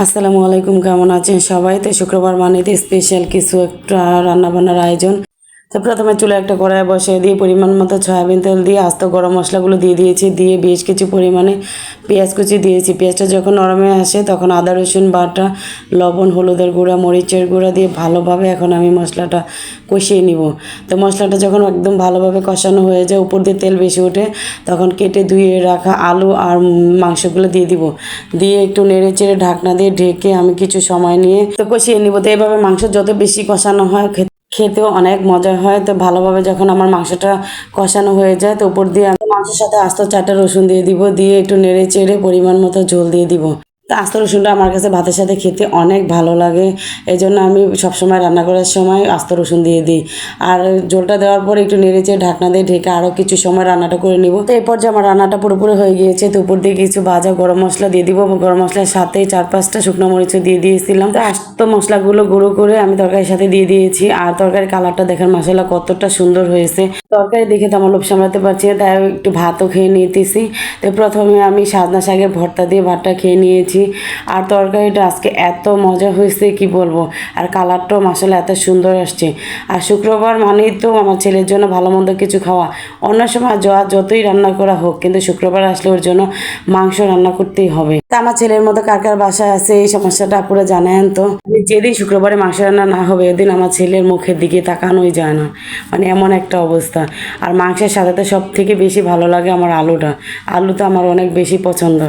আসসালামু আলাইকুম, কেমন আছেন সবাই? তো শুক্রবার মানেতে স্পেশাল কিছু একটা রান্নাবান্নার আয়োজন। তো প্রথমে চুলে একটা কড়াই বসিয়ে দিয়ে পরিমাণ মতো সয়াবিন তেল দিয়ে আস্ত গরম মশলাগুলো দিয়ে দিয়েছি, দিয়ে বেশ কিছু পরিমাণে পেঁয়াজ কুচি দিয়েছি। পেঁয়াজটা যখন নরমে আসে তখন আদা রসুন বাটা, লবণ, হলুদের গুঁড়া, মরিচের গুঁড়া দিয়ে ভালোভাবে এখন আমি মশলাটা কষিয়ে নিব। তো মশলাটা যখন একদম ভালোভাবে কষানো হয়ে যায়, উপর দিয়ে তেল বেশি ওঠে, তখন কেটে ধুয়ে রাখা আলু আর মাংসগুলো দিয়ে দিব। দিয়ে একটু নেড়ে চেড়ে ঢাকনা দিয়ে ঢেকে আমি কিছু সময় নিয়ে তো কষিয়ে নিব। তো এইভাবে মাংস যত বেশি কষানো হয় খেতেও অনেক মজা হয়। তো ভালোভাবে যখন আমার মাংসটা কষানো হয়ে যায়, তো উপর দিয়ে আমি মাংসের সাথে আস্ত 4টা রসুন দিয়ে দিব, দিয়ে একটু নেড়ে চেড়ে পরিমাণ মতো ঝোল দিয়ে দিব। তো আস্ত রসুনটা আমার কাছে ভাতের সাথে খেতে অনেক ভালো লাগে, এই জন্য আমি সবসময় রান্না করার সময় আস্ত রসুন দিয়ে দিই। আর ঝোলটা দেওয়ার পর একটু নেড়ে চেড়ে ঢাকনা দিয়ে ঢেকে আরও কিছু সময় রান্নাটা করে নিব। তো এরপর যে আমার রান্নাটা পুরোপুরি হয়ে গিয়েছে, তো উপর দিয়ে কিছু ভাজা গরম মশলা দিয়ে দিব। গরম মশলার সাথে 4-5টা শুকনো মরিচও দিয়ে দিয়েছিলাম। তো আস্ত মশলাগুলো গুঁড়ো করে আমি তরকারির সাথে দিয়ে দিয়েছি। আর তরকারির কালারটা দেখেন মাসাল্লাহ কতটা সুন্দর হয়েছে। তরকারি দেখে তো আমার লোভ সামলাতে পারছি না, তাই একটু ভাতও খেয়ে নিতেছি। তো প্রথমে আমি সাজনা শাকের ভর্তা দিয়ে ভাতটা খেয়ে নিয়েছি। আর তরকারিটা আজকে এত মজা হয়েছে কি বলবো, আর কালারটাও মাসাল্লাহ এত সুন্দর আসছে। আর শুক্রবার মানেই তো আমার ছেলের জন্য ভালো মন্দ কিছু খাওয়া। অন্য সময় যতই রান্না করা হোক, কিন্তু শুক্রবার আসলে ওর জন্য মাংস রান্না করতেই হবে। তা আমার ছেলের মতো কার কার বাসায় আছে এই সমস্যাটা আপুরা জানেন তো? যেদিন শুক্রবারে মাংস রান্না না হবে, এদিন আমার ছেলের মুখের দিকে তাকানোই যায় না, মানে এমন একটা অবস্থা। আর মাংসের সাথে তো সব থেকে বেশি ভালো লাগে আমার আলুটা। আলু তো আমার অনেক বেশি পছন্দ।